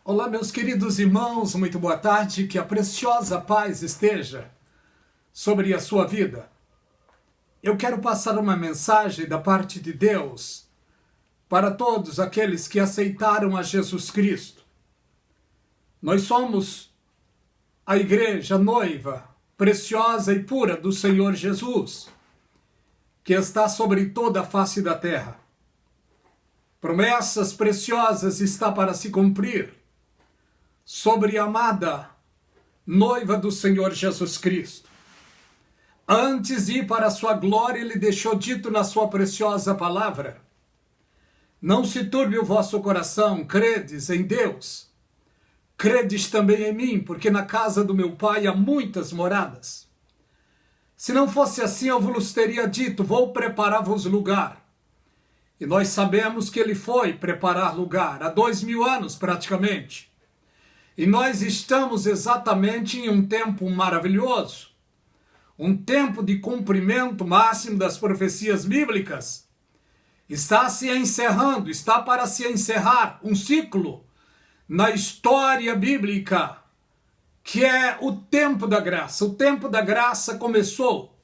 Olá, meus queridos irmãos, muito boa tarde, que a preciosa paz esteja sobre a sua vida. Eu quero passar uma mensagem da parte de Deus para todos aqueles que aceitaram a Jesus Cristo. Nós somos a igreja noiva, preciosa e pura do Senhor Jesus, que está sobre toda a face da terra. Promessas preciosas está para se cumprir sobre a amada noiva do Senhor Jesus Cristo. Antes de ir para a sua glória, ele deixou dito na sua preciosa palavra: não se turbe o vosso coração, credes em Deus, credes também em mim, porque na casa do meu pai há muitas moradas. Se não fosse assim, eu vos teria dito: vou preparar-vos lugar. E nós sabemos que ele foi preparar lugar há 2000 anos praticamente. E nós estamos exatamente em um tempo maravilhoso, um tempo de cumprimento máximo das profecias bíblicas. Está se encerrando, está para se encerrar um ciclo na história bíblica, que é o tempo da graça. O tempo da graça começou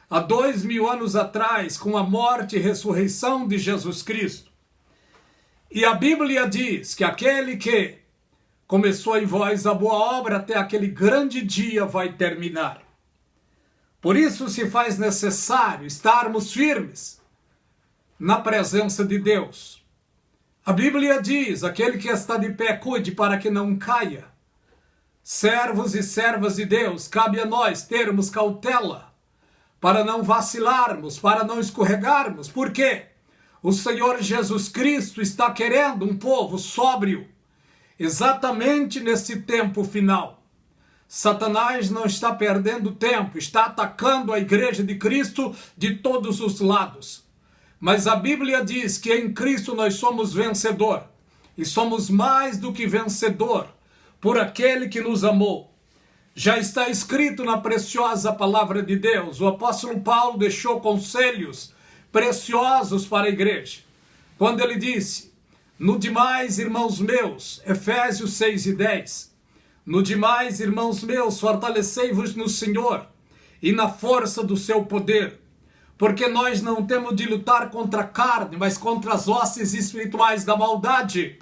há 2000 anos atrás, com a morte e ressurreição de Jesus Cristo. E a Bíblia diz que aquele que começou em vós a boa obra, até aquele grande dia vai terminar. Por isso se faz necessário estarmos firmes na presença de Deus. A Bíblia diz: aquele que está de pé, cuide para que não caia. Servos e servas de Deus, cabe a nós termos cautela para não vacilarmos, para não escorregarmos. Por quê? O Senhor Jesus Cristo está querendo um povo sóbrio, exatamente nesse tempo final. Satanás não está perdendo tempo, está atacando a igreja de Cristo de todos os lados. Mas a Bíblia diz que em Cristo nós somos vencedor, e somos mais do que vencedor por aquele que nos amou. Já está escrito na preciosa palavra de Deus. O apóstolo Paulo deixou conselhos preciosos para a igreja, quando ele disse: no demais, irmãos meus, Efésios 6:10, no demais, irmãos meus, fortalecei-vos no Senhor e na força do seu poder, porque nós não temos de lutar contra a carne, mas contra as hostes espirituais da maldade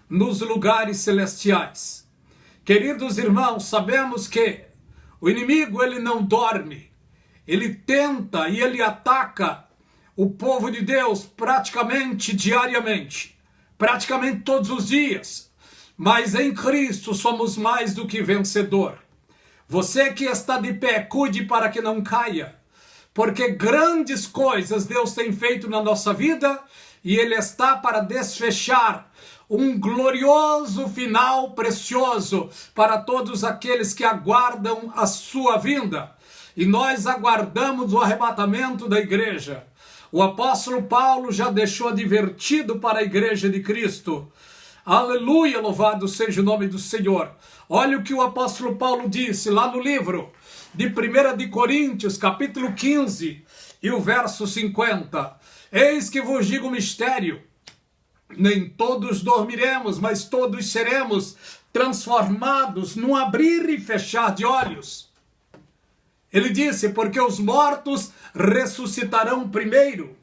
nos lugares celestiais. Queridos irmãos, sabemos que o inimigo, ele não dorme, ele tenta e ele ataca o povo de Deus praticamente diariamente, praticamente todos os dias, mas em Cristo somos mais do que vencedor. Você que está de pé, cuide para que não caia, porque grandes coisas Deus tem feito na nossa vida e Ele está para desfechar um glorioso final precioso para todos aqueles que aguardam a sua vinda. E nós aguardamos o arrebatamento da igreja. O apóstolo Paulo já deixou advertido para a igreja de Cristo. Aleluia, louvado seja o nome do Senhor. Olha o que o apóstolo Paulo disse lá no livro de 1 de Coríntios, capítulo 15, e o verso 50. Eis que vos digo um mistério, nem todos dormiremos, mas todos seremos transformados num abrir e fechar de olhos. Ele disse: porque os mortos ressuscitarão primeiro,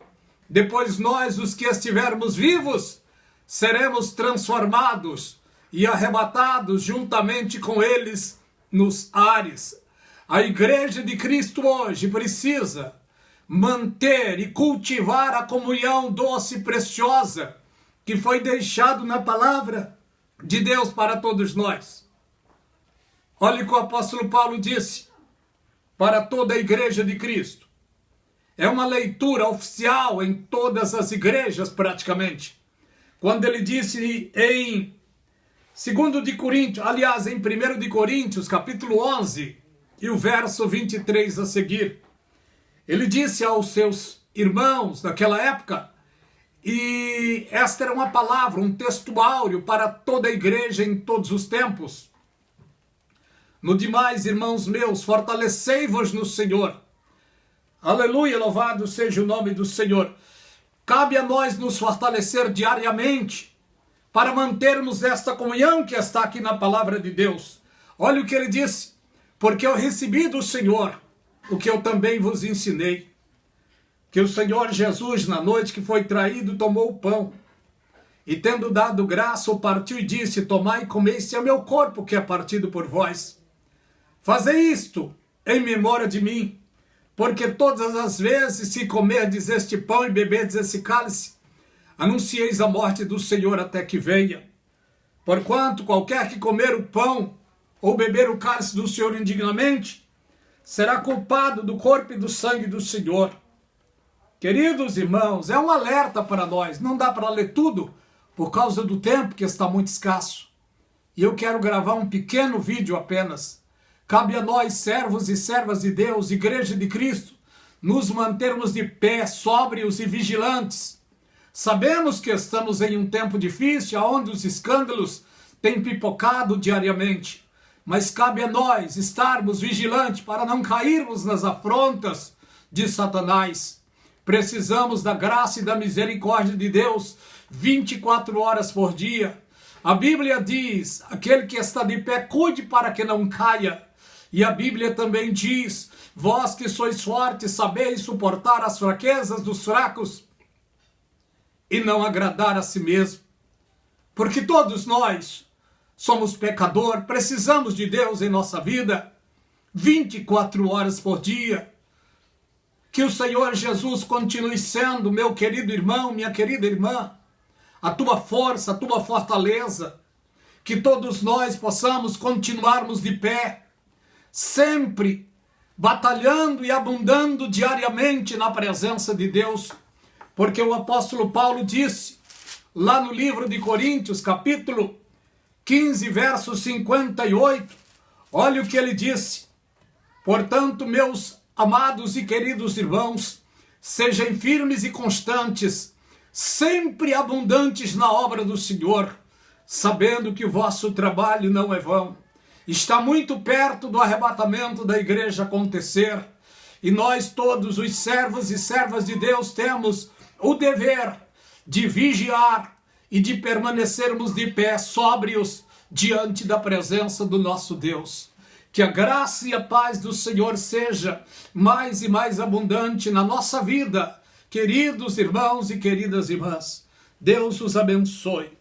depois nós, os que estivermos vivos, seremos transformados e arrebatados juntamente com eles nos ares. A igreja de Cristo hoje precisa manter e cultivar a comunhão doce e preciosa que foi deixado na palavra de Deus para todos nós. Olha o que o apóstolo Paulo disse para toda a igreja de Cristo. É uma leitura oficial em todas as igrejas praticamente. Quando ele disse em 2 de Coríntios, aliás, em 1 de Coríntios, capítulo 11, e o verso 23 a seguir, ele disse aos seus irmãos daquela época, e esta era uma palavra, um texto áureo para toda a igreja em todos os tempos: no demais, irmãos meus, fortalecei-vos no Senhor. Aleluia, louvado seja o nome do Senhor. Cabe a nós nos fortalecer diariamente para mantermos esta comunhão que está aqui na palavra de Deus. Olha o que ele disse: porque eu recebi do Senhor o que eu também vos ensinei. Que o Senhor Jesus, na noite que foi traído, tomou o pão, e tendo dado graça, o partiu e disse: tomai e comei, este é o meu corpo que é partido por vós. Fazei isto em memória de mim, porque todas as vezes se comerdes este pão e beberdes esse cálice, anuncieis a morte do Senhor até que venha. Porquanto qualquer que comer o pão ou beber o cálice do Senhor indignamente, será culpado do corpo e do sangue do Senhor. Queridos irmãos, é um alerta para nós. Não dá para ler tudo por causa do tempo que está muito escasso. E eu quero gravar um pequeno vídeo apenas. Cabe a nós, servos e servas de Deus, Igreja de Cristo, nos mantermos de pé, sóbrios e vigilantes. Sabemos que estamos em um tempo difícil, onde os escândalos têm pipocado diariamente. Mas cabe a nós estarmos vigilantes para não cairmos nas afrontas de Satanás. Precisamos da graça e da misericórdia de Deus 24 horas por dia. A Bíblia diz: aquele que está de pé, cuide para que não caia. E a Bíblia também diz: vós que sois fortes, sabeis suportar as fraquezas dos fracos e não agradar a si mesmo. Porque todos nós somos pecadores, precisamos de Deus em nossa vida 24 horas por dia. Que o Senhor Jesus continue sendo, meu querido irmão, minha querida irmã, a tua força, a tua fortaleza. Que todos nós possamos continuarmos de pé, sempre batalhando e abundando diariamente na presença de Deus. Porque o apóstolo Paulo disse, lá no livro de Coríntios, capítulo 15, verso 58, olha o que ele disse: portanto, meus amados e queridos irmãos, sejam firmes e constantes, sempre abundantes na obra do Senhor, sabendo que o vosso trabalho não é vão. Está muito perto do arrebatamento da igreja acontecer, e nós todos os servos e servas de Deus temos o dever de vigiar e de permanecermos de pé, sóbrios, diante da presença do nosso Deus. Que a graça e a paz do Senhor seja mais e mais abundante na nossa vida, queridos irmãos e queridas irmãs. Deus os abençoe.